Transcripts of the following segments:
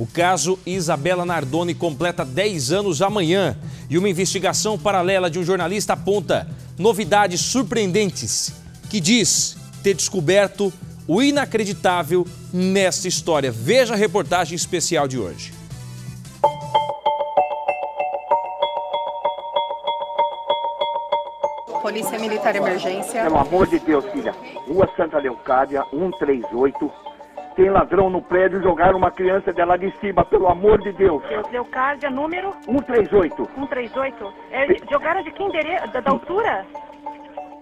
O caso Isabela Nardoni completa 10 anos amanhã e uma investigação paralela de um jornalista aponta novidades surpreendentes que diz ter descoberto o inacreditável nesta história. Veja a reportagem especial de hoje. Polícia Militar Emergência. Pelo amor de Deus, filha. Rua Santa Leocádia, 138. Tem ladrão no prédio, jogaram uma criança dela de cima, pelo amor de Deus. Leocádia, número? 138. 138. Jogaram de que endereço? Da altura?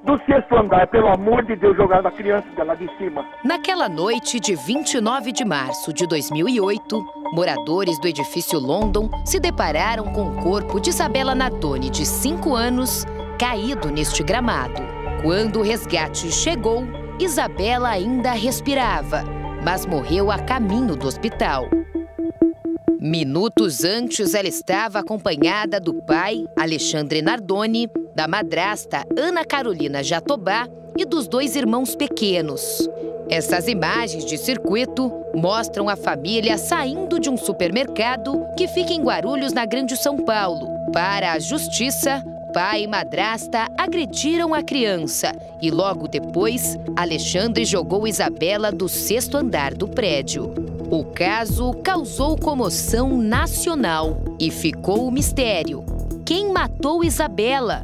Do 6º andar, pelo amor de Deus, jogaram a criança dela de cima. Naquela noite de 29 de março de 2008, moradores do edifício London se depararam com o corpo de Isabela Nardoni, de 5 anos, caído neste gramado. Quando o resgate chegou, Isabela ainda respirava, mas morreu a caminho do hospital. Minutos antes, ela estava acompanhada do pai, Alexandre Nardoni, da madrasta Ana Carolina Jatobá e dos 2 irmãos pequenos. Essas imagens de circuito mostram a família saindo de um supermercado que fica em Guarulhos, na Grande São Paulo. Para a justiça, pai e madrasta agrediram a criança e logo depois, Alexandre jogou Isabela do 6º andar do prédio. O caso causou comoção nacional e ficou o mistério. Quem matou Isabela?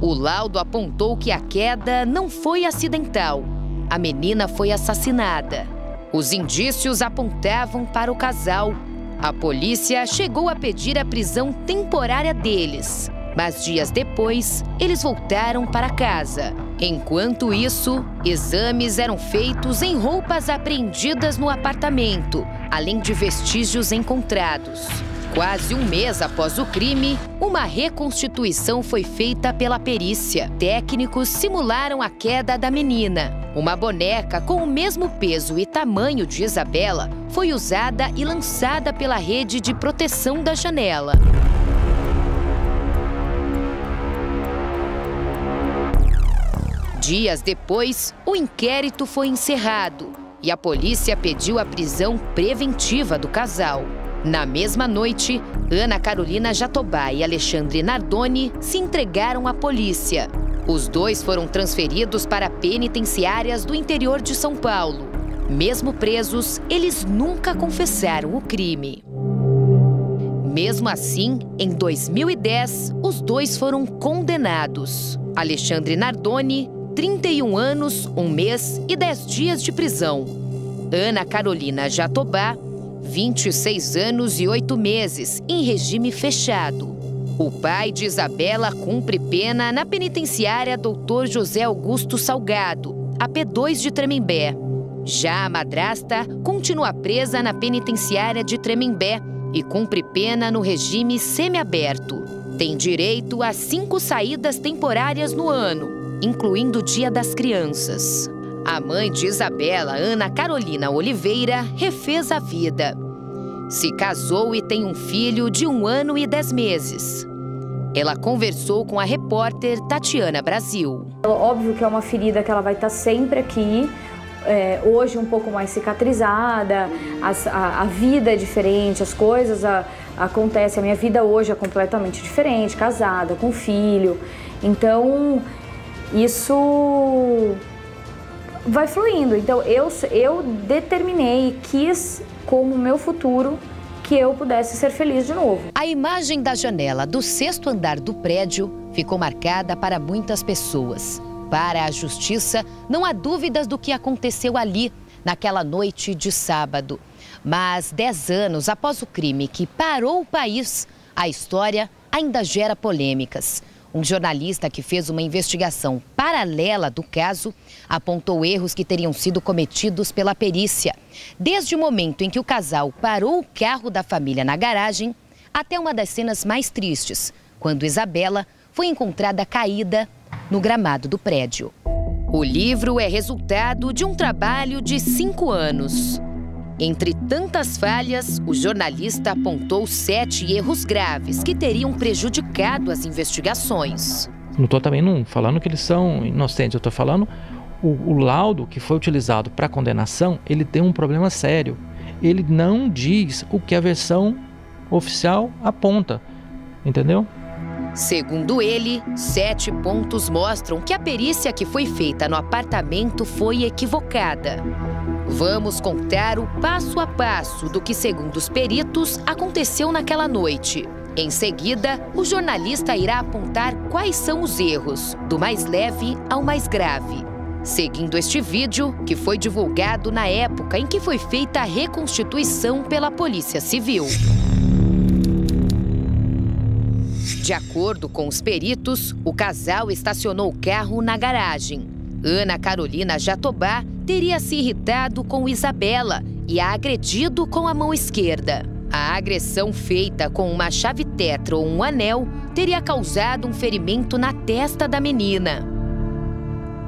O laudo apontou que a queda não foi acidental. A menina foi assassinada. Os indícios apontavam para o casal. A polícia chegou a pedir a prisão temporária deles, mas dias depois, eles voltaram para casa. Enquanto isso, exames eram feitos em roupas apreendidas no apartamento, além de vestígios encontrados. Quase um mês após o crime, uma reconstituição foi feita pela perícia. Técnicos simularam a queda da menina. Uma boneca com o mesmo peso e tamanho de Isabela foi usada e lançada pela rede de proteção da janela. Dias depois, o inquérito foi encerrado e a polícia pediu a prisão preventiva do casal. Na mesma noite, Ana Carolina Jatobá e Alexandre Nardoni se entregaram à polícia. Os 2 foram transferidos para penitenciárias do interior de São Paulo. Mesmo presos, eles nunca confessaram o crime. Mesmo assim, em 2010, os 2 foram condenados. Alexandre Nardoni, 31 anos, 1 mês e 10 dias de prisão. Ana Carolina Jatobá, 26 anos e 8 meses, em regime fechado. O pai de Isabela cumpre pena na penitenciária Dr. José Augusto Salgado, a P2 de Tremembé. Já a madrasta continua presa na penitenciária de Tremembé e cumpre pena no regime semiaberto. Tem direito a 5 saídas temporárias no ano, incluindo o Dia das Crianças. A mãe de Isabela, Ana Carolina Oliveira, refez a vida. Se casou e tem um filho de 1 ano e 10 meses. Ela conversou com a repórter Tatiana Brasil. Óbvio que é uma ferida que ela vai estar sempre aqui, hoje um pouco mais cicatrizada, a vida é diferente, as coisas acontecem. A minha vida hoje é completamente diferente, casada, com filho. Então, isso vai fluindo. Então, eu determinei e quis, como meu futuro, que eu pudesse ser feliz de novo. A imagem da janela do 6º andar do prédio ficou marcada para muitas pessoas. Para a justiça, não há dúvidas do que aconteceu ali, naquela noite de sábado. Mas 10 anos após o crime que parou o país, a história ainda gera polêmicas. Um jornalista que fez uma investigação paralela do caso apontou erros que teriam sido cometidos pela perícia, desde o momento em que o casal parou o carro da família na garagem até uma das cenas mais tristes, quando Isabela foi encontrada caída no gramado do prédio. O livro é resultado de um trabalho de 5 anos. Entre tantas falhas, o jornalista apontou 7 erros graves que teriam prejudicado as investigações. Não estou também falando que eles são inocentes, eu estou falando o laudo que foi utilizado para condenação, ele tem um problema sério. Ele não diz o que a versão oficial aponta, entendeu? Segundo ele, 7 pontos mostram que a perícia que foi feita no apartamento foi equivocada. Vamos contar o passo a passo do que, segundo os peritos, aconteceu naquela noite. Em seguida, o jornalista irá apontar quais são os erros, do mais leve ao mais grave. Seguindo este vídeo, que foi divulgado na época em que foi feita a reconstituição pela Polícia Civil. De acordo com os peritos, o casal estacionou o carro na garagem. Ana Carolina Jatobá teria se irritado com Isabela e a agredido com a mão esquerda. A agressão feita com uma chave tetra ou um anel teria causado um ferimento na testa da menina.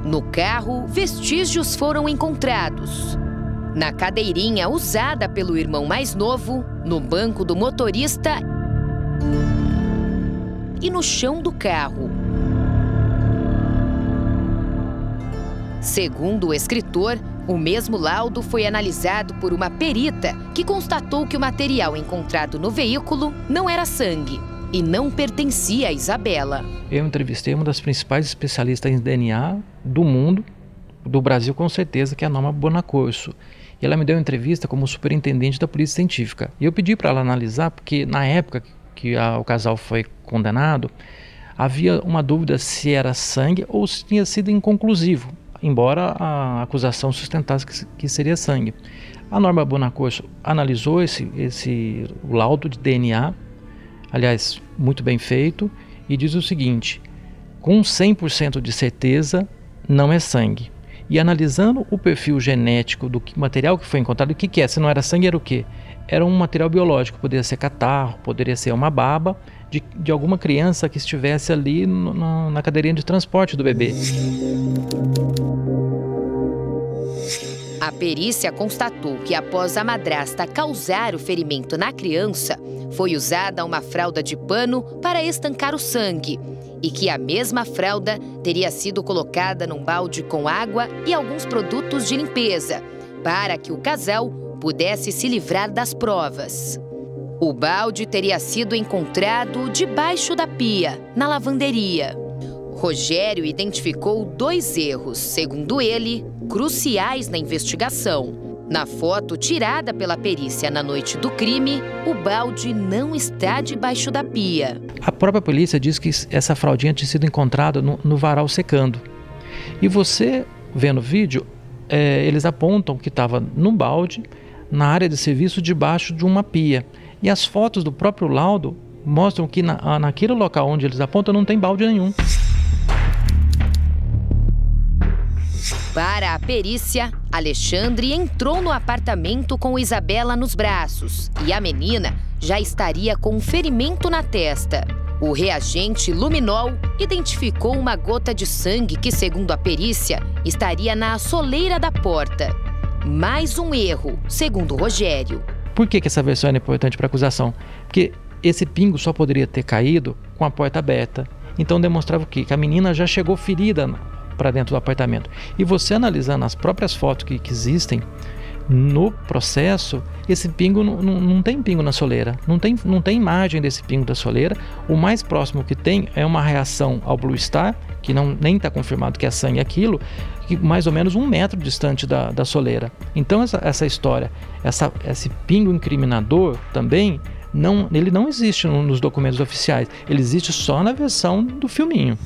No carro, vestígios foram encontrados. Na cadeirinha usada pelo irmão mais novo, no banco do motorista e no chão do carro. Segundo o escritor, o mesmo laudo foi analisado por uma perita que constatou que o material encontrado no veículo não era sangue e não pertencia a Isabela. Eu entrevistei uma das principais especialistas em DNA do mundo, do Brasil com certeza, que é a Norma Bonaccorso. E ela me deu uma entrevista como superintendente da Polícia Científica. E eu pedi para ela analisar, porque na época que o casal foi condenado, havia uma dúvida se era sangue ou se tinha sido inconclusivo, embora a acusação sustentasse que seria sangue. A Norma Bonaccorso analisou o laudo de DNA, aliás, muito bem feito, e diz o seguinte: com 100% de certeza, não é sangue. E analisando o perfil genético do material que foi encontrado, o que é? Se não era sangue, era o quê? Era um material biológico, poderia ser catarro, poderia ser uma baba de alguma criança que estivesse ali na cadeirinha de transporte do bebê. A perícia constatou que após a madrasta causar o ferimento na criança, foi usada uma fralda de pano para estancar o sangue e que a mesma fralda teria sido colocada num balde com água e alguns produtos de limpeza, para que o casal pudesse se livrar das provas. O balde teria sido encontrado debaixo da pia, na lavanderia. Rogério identificou 2 erros, segundo ele, cruciais na investigação. Na foto tirada pela perícia na noite do crime, o balde não está debaixo da pia. A própria polícia diz que essa fraldinha tinha sido encontrada no varal secando. E você, vendo o vídeo, eles apontam que estava no balde, na área de serviço, debaixo de uma pia. E as fotos do próprio laudo mostram que naquele local onde eles apontam não tem balde nenhum. Para a perícia, Alexandre entrou no apartamento com Isabela nos braços e a menina já estaria com um ferimento na testa. O reagente luminol identificou uma gota de sangue que, segundo a perícia, estaria na soleira da porta. Mais um erro, segundo Rogério. Por que essa versão é importante para a acusação? Porque esse pingo só poderia ter caído com a porta aberta. Então demonstrava o quê? Que a menina já chegou ferida para dentro do apartamento. E você analisando as próprias fotos que existem no processo, esse pingo não tem pingo na soleira, não tem imagem desse pingo da soleira. O mais próximo que tem é uma reação ao Blue Star, que nem está confirmado que é sangue aquilo, que mais ou menos 1 metro distante da soleira. Então essa história, esse pingo incriminador também, ele não existe nos documentos oficiais, ele existe só na versão do filminho.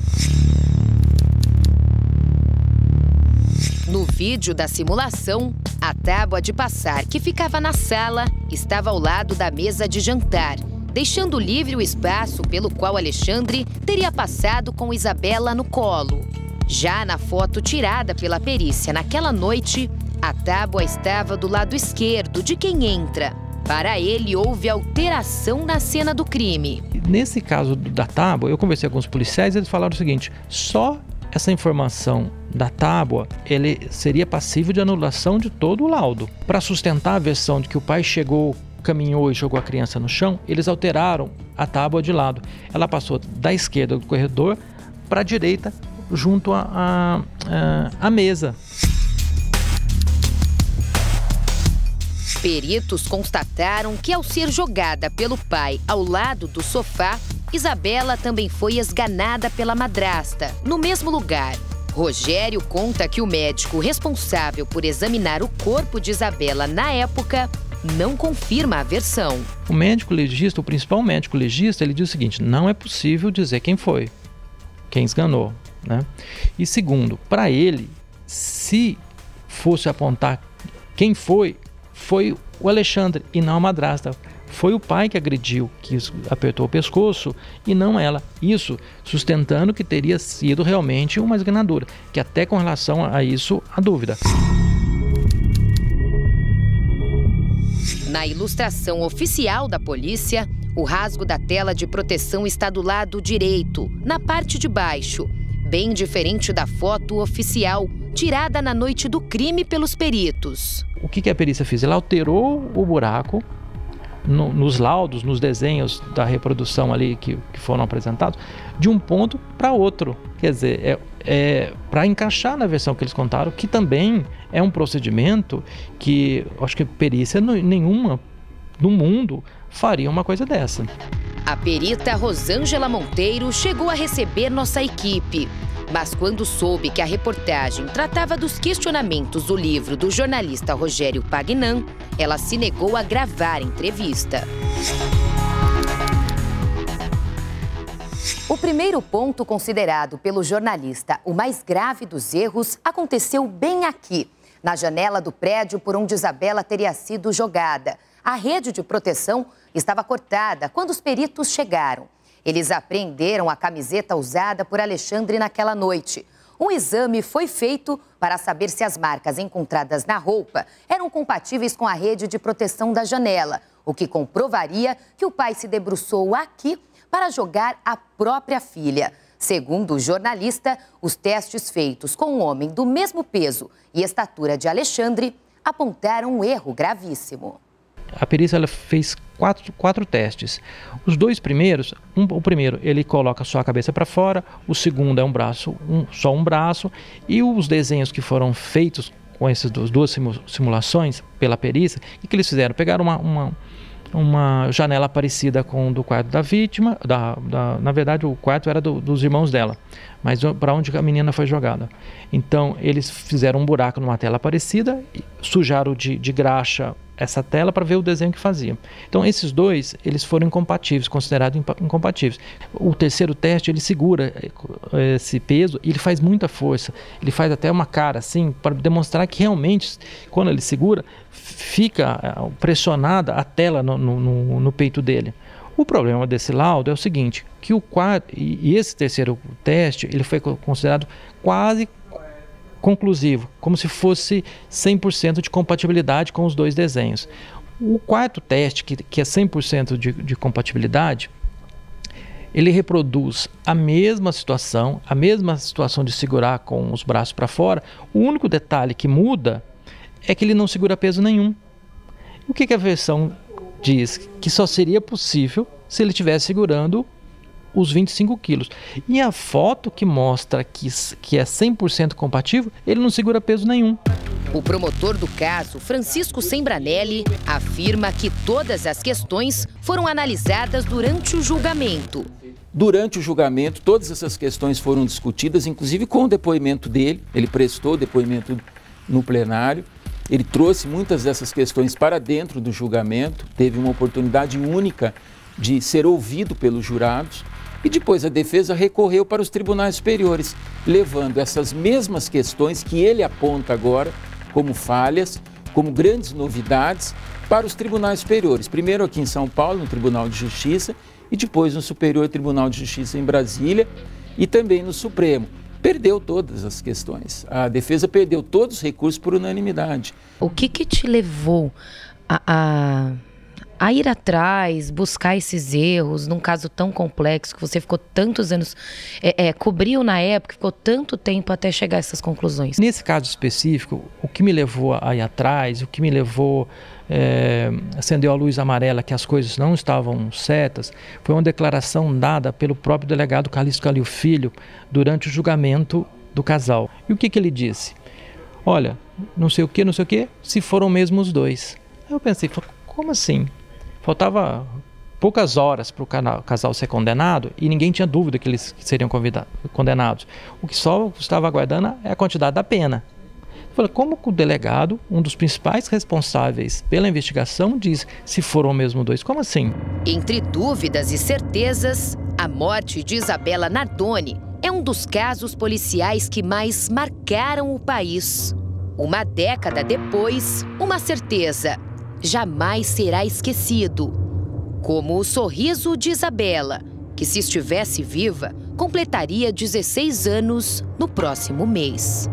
No vídeo da simulação, a tábua de passar que ficava na sala estava ao lado da mesa de jantar, deixando livre o espaço pelo qual Alexandre teria passado com Isabela no colo. Já na foto tirada pela perícia naquela noite, a tábua estava do lado esquerdo de quem entra. Para ele, houve alteração na cena do crime. Nesse caso da tábua, eu conversei com os policiais e eles falaram o seguinte: só essa informação da tábua, ele seria passível de anulação de todo o laudo. Para sustentar a versão de que o pai chegou, caminhou e jogou a criança no chão, eles alteraram a tábua de lado. Ela passou da esquerda do corredor para a direita, junto à mesa. Peritos constataram que, ao ser jogada pelo pai ao lado do sofá, Isabela também foi esganada pela madrasta, no mesmo lugar. Rogério conta que o médico responsável por examinar o corpo de Isabela na época não confirma a versão. O médico legista, o principal médico legista, ele diz o seguinte: não é possível dizer quem foi, quem esganou, né? E segundo, para ele, se fosse apontar quem foi o Alexandre e não a madrasta. Foi o pai que agrediu, que apertou o pescoço e não ela. Isso sustentando que teria sido realmente uma esganadura, que até com relação a isso há dúvida. Na ilustração oficial da polícia, o rasgo da tela de proteção está do lado direito, na parte de baixo, bem diferente da foto oficial, tirada na noite do crime pelos peritos. O que a perícia fez? Ela alterou o buraco nos laudos, nos desenhos da reprodução ali que foram apresentados, de um ponto para outro. Quer dizer, para encaixar na versão que eles contaram, que também é um procedimento que acho que perícia nenhuma no mundo faria uma coisa dessa. A perita Rosângela Monteiro chegou a receber nossa equipe. Mas quando soube que a reportagem tratava dos questionamentos do livro do jornalista Rogério Pagnan, ela se negou a gravar a entrevista. O primeiro ponto considerado pelo jornalista o mais grave dos erros aconteceu bem aqui, na janela do prédio por onde Isabela teria sido jogada. A rede de proteção estava cortada quando os peritos chegaram. Eles apreenderam a camiseta usada por Alexandre naquela noite. Um exame foi feito para saber se as marcas encontradas na roupa eram compatíveis com a rede de proteção da janela, o que comprovaria que o pai se debruçou aqui para jogar a própria filha. Segundo o jornalista, os testes feitos com um homem do mesmo peso e estatura de Alexandre apontaram um erro gravíssimo. A perícia ela fez quatro testes. Os dois primeiros, o primeiro ele coloca só a cabeça para fora, o segundo é só um braço, e os desenhos que foram feitos com essas duas simulações pela perícia, o que eles fizeram? Pegaram uma janela parecida com o do quarto da vítima, na verdade o quarto era dos irmãos dela, mas para onde a menina foi jogada. Então eles fizeram um buraco numa tela parecida, sujaram de graxa essa tela para ver o desenho que fazia. Então esses dois, eles foram incompatíveis, considerados incompatíveis. O terceiro teste, ele segura esse peso e ele faz muita força. Ele faz até uma cara assim, para demonstrar que realmente, quando ele segura, fica pressionada a tela no peito dele. O problema desse laudo é o seguinte, que o quarto e esse terceiro teste, ele foi considerado quase conclusivo, como se fosse 100% de compatibilidade com os dois desenhos. O quarto teste, que é 100% de compatibilidade, ele reproduz a mesma situação de segurar com os braços para fora. O único detalhe que muda é que ele não segura peso nenhum. O que a versão diz? Que só seria possível se ele estivesse segurando os 25 quilos. E a foto que mostra que é 100% compatível, ele não segura peso nenhum. O promotor do caso, Francisco Sembranelli, afirma que todas as questões foram analisadas durante o julgamento. Durante o julgamento, todas essas questões foram discutidas, inclusive com o depoimento dele. Ele prestou depoimento no plenário. Ele trouxe muitas dessas questões para dentro do julgamento, teve uma oportunidade única de ser ouvido pelos jurados. E depois a defesa recorreu para os tribunais superiores, levando essas mesmas questões que ele aponta agora como falhas, como grandes novidades, para os tribunais superiores. Primeiro aqui em São Paulo, no Tribunal de Justiça, e depois no Superior Tribunal de Justiça em Brasília e também no Supremo. Perdeu todas as questões. A defesa perdeu todos os recursos por unanimidade. O que te levou a a ir atrás, buscar esses erros num caso tão complexo que você ficou tantos anos, cobriu na época, ficou tanto tempo até chegar a essas conclusões? Nesse caso específico, o que me levou a ir atrás, o que me levou acendeu a luz amarela que as coisas não estavam certas, foi uma declaração dada pelo próprio delegado Calixto Calil Filho durante o julgamento do casal. E o que ele disse? Olha, não sei o que, se foram mesmo os dois. Aí eu pensei, como assim? Faltava poucas horas para o casal ser condenado e ninguém tinha dúvida que eles seriam condenados. O que só estava aguardando é a quantidade da pena. Eu falei, como que o delegado, um dos principais responsáveis pela investigação, diz se foram mesmo dois? Como assim? Entre dúvidas e certezas, a morte de Isabela Nardoni é um dos casos policiais que mais marcaram o país. Uma década depois, uma certeza: jamais será esquecido. Como o sorriso de Isabela, que se estivesse viva, completaria 16 anos no próximo mês.